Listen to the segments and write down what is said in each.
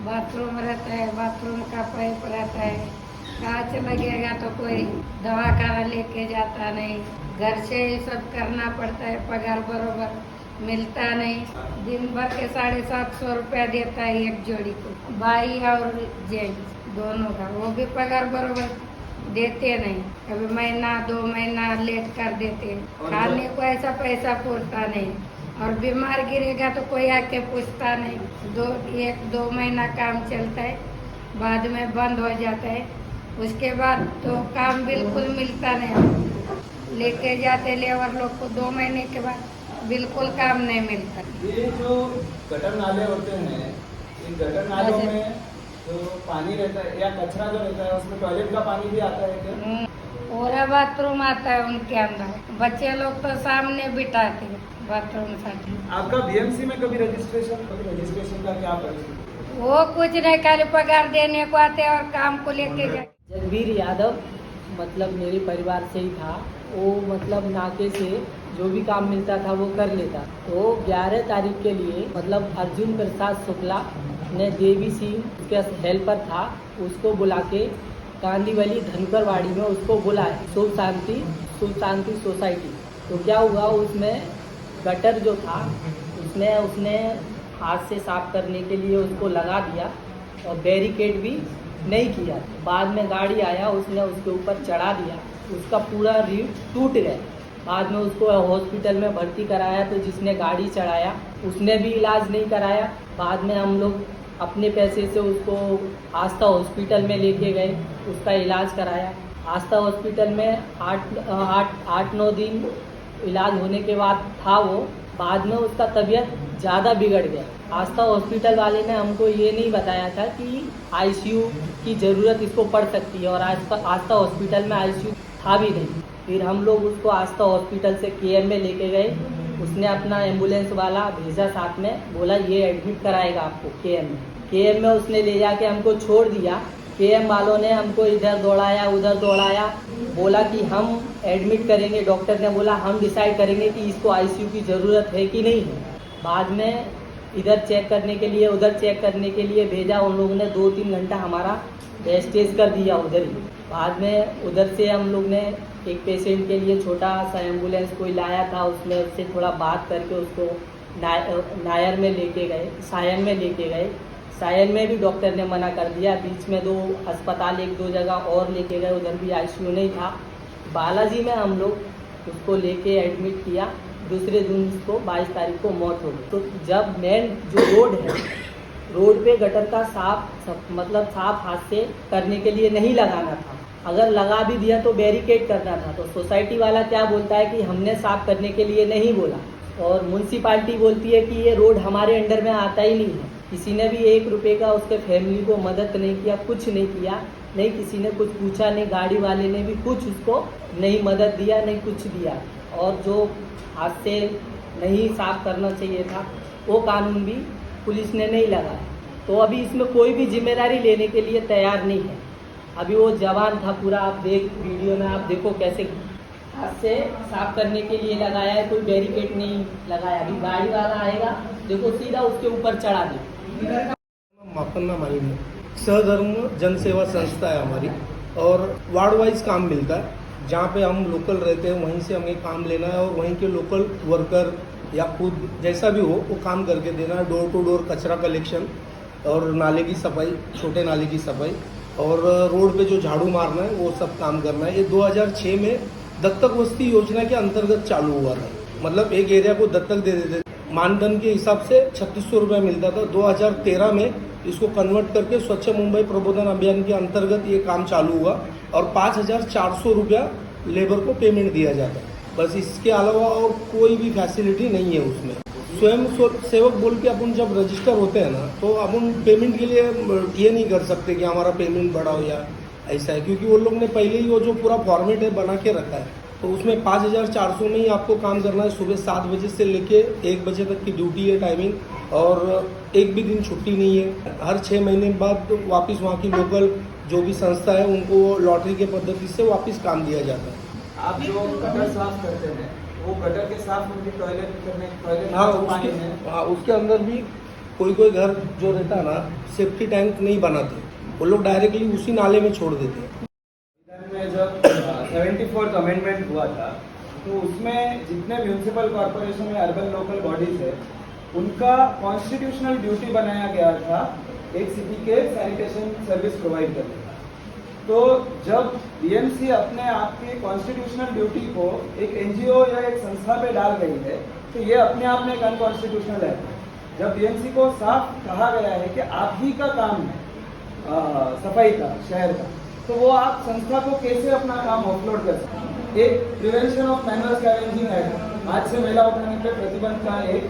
Bathroom रहता है, bathroom का पाइप रहता है, कांच लगेगा तो कोई दवा खाना लेके जाता नहीं। घर से ही सब करना पड़ता है, पगार बरोबर मिलता नहीं। दिन भर के 750 रुपया देता है एक जोड़ी को, भाई और जेंट्स दोनों का, वो भी पगार बरोबर देते नहीं। कभी महीना 2 महीना लेट कर देते। खाने को ऐसा पैसा पूरता नहीं, और बीमार गिरेगा तो कोई आके पूछता नहीं। 1-2 महीना काम चलता है, बाद में बंद हो जाता है। उसके बाद तो काम बिल्कुल मिलता नहीं। लेके जाते लेबर लोग को 2 महीने के बाद बिल्कुल काम नहीं मिलता। ये जो गटर नाले होते हैं, इन गटर नालों में जो पानी रहता है या कचरा जो रहता है, उसमें टॉयलेट का पानी भी आता है क्या? पूरा बाथरूम आता है उनके अंदर। बच्चे लोग तो सामने बिठाते हैं बाथरूम साथ। आपका बीएमसी में कभी रजिस्ट्रेशन का क्या परिस्थिति? वो कुछ नहीं, खाली पगार देने को आते और काम को लेके जाते। जगबीर यादव मतलब मेरे परिवार से ही था। वो मतलब नाके से जो भी काम मिलता था वो कर लेता। तो 11 तारीख के लिए मतलब अर्जुन प्रसाद शुक्ला ने देवी सिंह उसके हेल्पर था, उसको बुला के कांदीवली धनकरवाड़ी में उसको बुलाया, शुभ शांति सोसाइटी। तो क्या हुआ, उसमें गटर जो था उसने हाथ से साफ करने के लिए उसको लगा दिया और बैरिकेड भी नहीं किया। बाद में गाड़ी आया, उसने उसके ऊपर चढ़ा दिया, उसका पूरा रीढ़ टूट गया। बाद में उसको हॉस्पिटल में भर्ती कराया, तो जिसने गाड़ी चढ़ाया उसने भी इलाज नहीं कराया। बाद में हम लोग अपने पैसे से उसको आस्था हॉस्पिटल में लेके गए, उसका इलाज कराया। आस्था हॉस्पिटल में 8-9 दिन इलाज होने के बाद था वो। बाद में उसका तबीयत ज़्यादा बिगड़ गया। आस्था हॉस्पिटल वाले ने हमको ये नहीं बताया था कि आईसीयू की ज़रूरत इसको पड़ सकती है, और आस्था हॉस्पिटल में आईसीयू था भी नहीं। फिर हम लोग उसको आस्था हॉस्पिटल से केएम में लेके गए। उसने अपना एम्बुलेंस वाला भेजा साथ में, बोला ये एडमिट कराएगा आपको केएम में। केएम में उसने ले जाके हमको छोड़ दिया। केएम वालों ने हमको इधर दौड़ाया उधर दौड़ाया, बोला कि हम एडमिट करेंगे। डॉक्टर ने बोला हम डिसाइड करेंगे कि इसको आईसीयू की ज़रूरत है कि नहीं है। बाद में इधर चेक करने के लिए उधर चेक करने के लिए भेजा। उन लोगों ने 2-3 घंटा हमारा वेस्टेज कर दिया उधर ही। बाद में उधर से हम लोग ने एक पेशेंट के लिए छोटा सा एम्बुलेंस कोई लाया था, उसमें उससे थोड़ा बात करके उसको नायर में लेके गए, सायन में लेके गए। सायन में भी डॉक्टर ने मना कर दिया। बीच में 2 अस्पताल 1-2 जगह और लेके गए, उधर भी आईसीयू नहीं था। बालाजी में हम लोग उसको लेके एडमिट किया। दूसरे दिन उसको 22 तारीख को मौत हो गई। तो जब मेन जो रोड है, रोड पे गटर का साफ हाथ से करने के लिए नहीं लगाना था। अगर लगा भी दिया तो बैरिकेड करना था। तो सोसाइटी वाला क्या बोलता है कि हमने साफ करने के लिए नहीं बोला, और म्यूनसिपाल्टी बोलती है कि ये रोड हमारे अंडर में आता ही नहीं है। किसी ने भी 1 रुपये का उसके फैमिली को मदद नहीं किया, कुछ नहीं किया, नहीं किसी ने कुछ पूछा, नहीं गाड़ी वाले ने भी कुछ उसको नहीं मदद दिया, नहीं कुछ दिया। और जो हाथ से नहीं साफ करना चाहिए था वो कानून भी पुलिस ने नहीं लगाया। तो अभी इसमें कोई भी जिम्मेदारी लेने के लिए तैयार नहीं है। अभी वो जवान था पूरा, आप वीडियो में आप देखो कैसे हाथ से साफ करने के लिए लगाया है, कोई बैरिकेड नहीं लगाया। अभी गाड़ी वाला आएगा, देखो सीधा उसके ऊपर चढ़ा दे। मापन्ना मालिनी सहधर्म जनसेवा संस्था है हमारी, और वार्ड वाइज काम मिलता है। जहाँ पे हम लोकल रहते हैं वहीं से हमें काम लेना है, और वहीं के लोकल वर्कर या खुद जैसा भी हो वो काम करके देना है। डोर टू डोर कचरा कलेक्शन और नाले की सफाई, छोटे नाले की सफाई, और रोड पे जो झाड़ू मारना है वो सब काम करना है। ये 2006 में दत्तक वस्ती योजना के अंतर्गत चालू हुआ था। मतलब एक एरिया को दत्तक दे देते, मानदंड के हिसाब से 3600 रुपये मिलता था। 2013 में इसको कन्वर्ट करके स्वच्छ मुंबई प्रबोधन अभियान के अंतर्गत ये काम चालू हुआ, और 5400 रुपया लेबर को पेमेंट दिया जाता है। बस इसके अलावा और कोई भी फैसिलिटी नहीं है उसमें। स्वयं सेवक बोल के अपन जब रजिस्टर होते हैं ना, तो अपन पेमेंट के लिए ये नहीं कर सकते कि हमारा पेमेंट बढ़ाओ या ऐसा है, क्योंकि वो लोग ने पहले ही वो जो पूरा फॉर्मेट है बना के रखा है। तो उसमें 5400 में ही आपको काम करना है। सुबह 7 बजे से लेके 1 बजे तक की ड्यूटी है टाइमिंग, और एक भी दिन छुट्टी नहीं है। हर 6 महीने बाद वापस वहाँ की लोकल जो भी संस्था है उनको लॉटरी के पद्धति से वापस काम दिया जाता है। आप जो गटर साफ करते हैं वो गटर के साफ उनके टॉयलेट हाँ, उसके अंदर भी कोई कोई घर जो रहता है ना सेफ्टी टैंक नहीं बनाते, वो लोग डायरेक्टली उसी नाले में छोड़ देते हैं। इधर में जब 74th अमेंडमेंट हुआ था तो उसमें जितने म्यूनिसिपल कॉरपोरेशन में अर्बन लोकल बॉडीज है उनका कॉन्स्टिट्यूशनल ड्यूटी बनाया गया था एक सिटी के सैनिटेशन सर्विस प्रोवाइड करने का। तो जब बीएमसी अपने आप की कॉन्स्टिट्यूशनल ड्यूटी को एक एनजीओ या एक संस्था पे डाल गई है तो ये अपने आप में एक अनकॉन्स्टिट्यूशनल है। जब बीएमसी को साफ कहा गया है कि आप ही का काम है सफाई का शहर का, तो वो आप संस्था को कैसे अपना काम ऑफलोड कर सकते हैं। एक prevention of manual scavenging act, आज से मैला उठाने पे प्रतिबंध का एक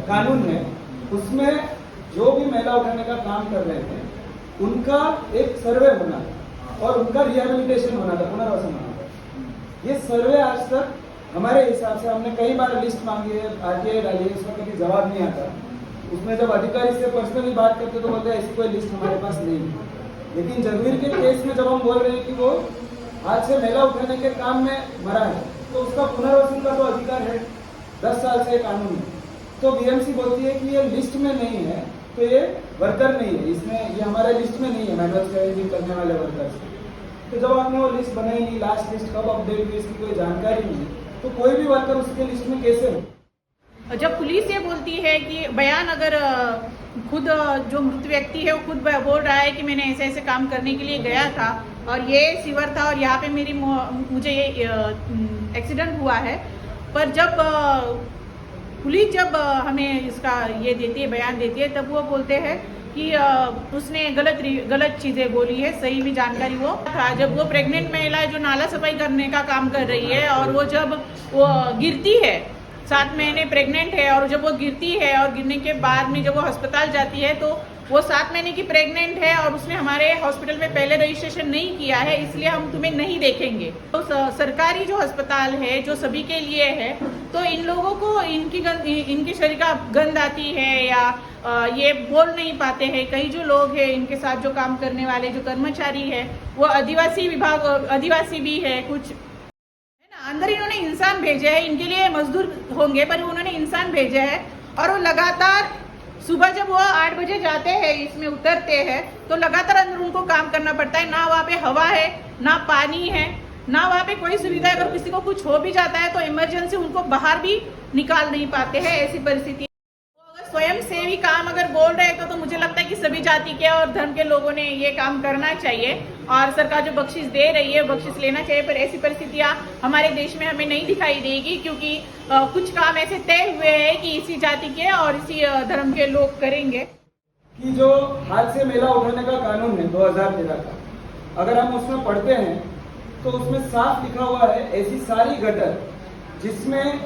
कानून है, उसमें जो भी मैला उठाने का काम कर रहे थे उनका एक सर्वे होना था और उनका रिहेबिलिटेशन होना था, पुनर्वासन होना था। ये सर्वे आज तक हमारे हिसाब से हमने कई बार लिस्ट मांगी है, आरटीआई डाली है, उसका कभी जवाब नहीं आता। उसमें जब अधिकारी से पर्सनली बात करते तो बोलते हैं ऐसी कोई लिस्ट हमारे पास नहीं है। लेकिन जगवीर के केस में जब हम बोल रहे हैं कि वो आज से मैला उठाने के काम में मरा है तो उसका पुनर्वासन का तो अधिकार है, 10 साल से कानून है। तो बीएमसी बोलती है कि ये लिस्ट में नहीं है तो ये वर्कर नहीं है, इसमें ये हमारे लिस्ट में नहीं है मैनुअल स्कैवेंजिंग करने वाले वर्कर्स। तो जब आपने वो लिस्ट बनाई नहीं, लास्ट लिस्ट कब अपडेट हुई इसकी कोई जानकारी नहीं, तो कोई भी वर्कर उसके लिस्ट में कैसे हो। जब पुलिस ये बोलती है कि बयान अगर खुद जो मृत व्यक्ति है वो खुद बोल रहा है कि मैंने ऐसे ऐसे काम करने के लिए गया था और ये सीवर था और यहाँ पे मुझे ये एक्सीडेंट हुआ है, पर जब पुलिस जब हमें इसका ये देती है, बयान देती है, तब वो बोलते हैं कि उसने गलत चीज़ें बोली है, सही भी जानकारी वो था। जब वो प्रेग्नेंट महिला जो नाला सफाई करने का काम कर रही है और वो जब वो गिरती है, 7 महीने प्रेग्नेंट है, और जब वो गिरती है और गिरने के बाद में जब वो अस्पताल जाती है तो वो 7 महीने की प्रेग्नेंट है और उसने हमारे हॉस्पिटल में पहले रजिस्ट्रेशन नहीं किया है, इसलिए हम तुम्हें नहीं देखेंगे। तो सरकारी जो अस्पताल है जो सभी के लिए है, तो इन लोगों को इनके शरीर का गंध आती है या ये बोल नहीं पाते हैं। कई जो लोग हैं इनके साथ जो काम करने वाले जो कर्मचारी है वो आदिवासी भी है कुछ, अंदर इन्होंने इंसान भेजे हैं, इनके लिए मजदूर होंगे पर उन्होंने इंसान भेजे हैं और वो लगातार सुबह जब वो 8 बजे जाते हैं, इसमें उतरते हैं, तो लगातार अंदर उनको काम करना पड़ता है। ना वहाँ पे हवा है, ना पानी है, ना वहाँ पे कोई सुविधा है। अगर किसी को कुछ हो भी जाता है तो इमरजेंसी उनको बाहर भी निकाल नहीं पाते हैं, ऐसी परिस्थिति। स्वयं सेवी काम अगर बोल रहे हैं तो मुझे लगता है कि सभी जाति के और धर्म के लोगों ने ये काम करना चाहिए और सरकार जो बख्शिश दे रही है बख्शिश लेना चाहिए। पर ऐसी परिस्थितियां हमारे देश में हमें नहीं दिखाई देगी, क्योंकि कुछ काम ऐसे तय हुए हैं कि इसी जाति के और इसी धर्म के लोग करेंगे। कि जो हाथ से मेला उठाने का कानून है 2013 का, अगर हम उसमें पढ़ते हैं तो उसमें साफ लिखा हुआ है ऐसी सारी गटर जिसमें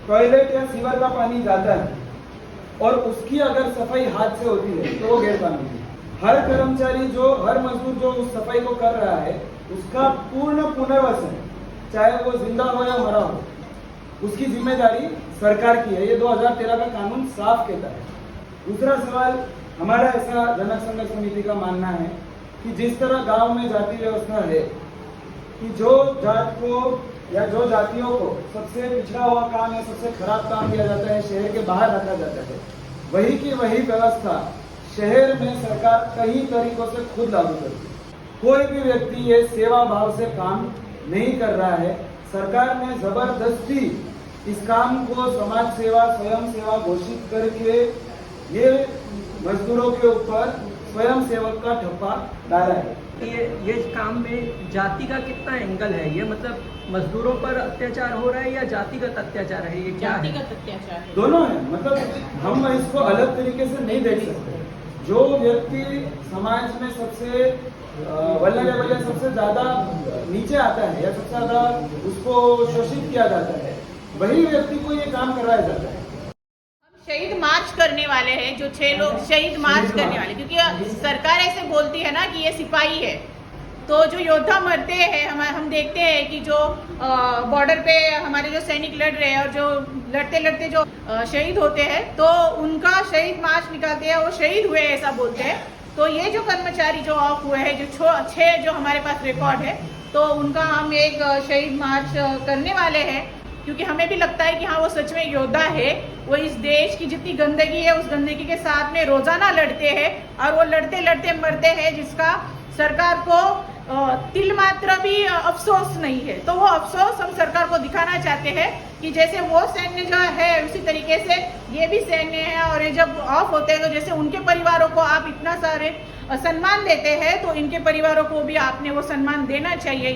टॉयलेट या सीवर का पानी जाता है और उसकी अगर सफाई हाथ से होती है तो वो गैर कानूनी है। हर कर्मचारी हर मजदूर जो उस सफाई को कर रहा है उसका पूर्ण पुनर्वासन, चाहे वो जिंदा हो या मरा हो, उसकी जिम्मेदारी सरकार की है। ये 2013 का कानून साफ कहता है। दूसरा सवाल, हमारा ऐसा जनक संघर्ष समिति का मानना है कि जिस तरह गांव में जाति व्यवस्था है कि जो जात को या जो जातियों को सबसे पिछड़ा हुआ काम है, सबसे खराब काम किया जाता है, शहर के बाहर रखा जाता है, वही की वही व्यवस्था शहर में सरकार कई तरीकों से खुद लागू करती है। कोई भी व्यक्ति ये सेवा भाव से काम नहीं कर रहा है, सरकार ने जबरदस्ती इस काम को समाज सेवा स्वयं सेवा घोषित करके ये मजदूरों के ऊपर स्वयं सेवक का ठप्पा डाला है। ये काम में जाति का कितना एंगल है? ये मतलब मजदूरों पर अत्याचार हो रहा है या जातिगत अत्याचार है? ये क्या है? जातिगत अत्याचार है। दोनों है। मतलब हम इसको अलग तरीके से नहीं देख सकते। जो व्यक्ति समाज में सबसे वल्नरेबल या सबसे ज्यादा नीचे आता है या सबसे ज्यादा उसको शोषित किया जाता है, वही व्यक्ति को ये काम करवाया जाता है। शहीद मार्च करने वाले हैं, जो 6 लोग शहीद मार्च करने वाले, क्योंकि सरकार ऐसे बोलती है ना कि ये सिपाही है, तो जो योद्धा मरते हैं हम देखते हैं कि जो बॉर्डर पे हमारे जो सैनिक लड़ रहे हैं और जो लड़ते लड़ते जो शहीद होते हैं तो उनका शहीद मार्च निकालते हैं, वो शहीद हुए ऐसा बोलते हैं। तो ये जो कर्मचारी जो ऑफ हुए हैं, जो 6 जो हमारे पास रिकॉर्ड है, तो उनका हम एक शहीद मार्च करने वाले हैं। क्योंकि हमें भी लगता है कि हाँ वो सच में योद्धा है। वो इस देश की जितनी गंदगी है उस गंदगी के साथ में रोजाना लड़ते हैं और वो लड़ते लड़ते मरते हैं, जिसका सरकार को तिल मात्र भी अफसोस नहीं है। तो वो अफसोस हम सरकार को दिखाना चाहते हैं कि जैसे वो सैन्य जो है उसी तरीके से ये भी सैन्य है, और ये जब ऑफ होते हैं तो जैसे उनके परिवारों को आप इतना सारे सम्मान देते हैं तो इनके परिवारों को भी आपने वो सम्मान देना चाहिए।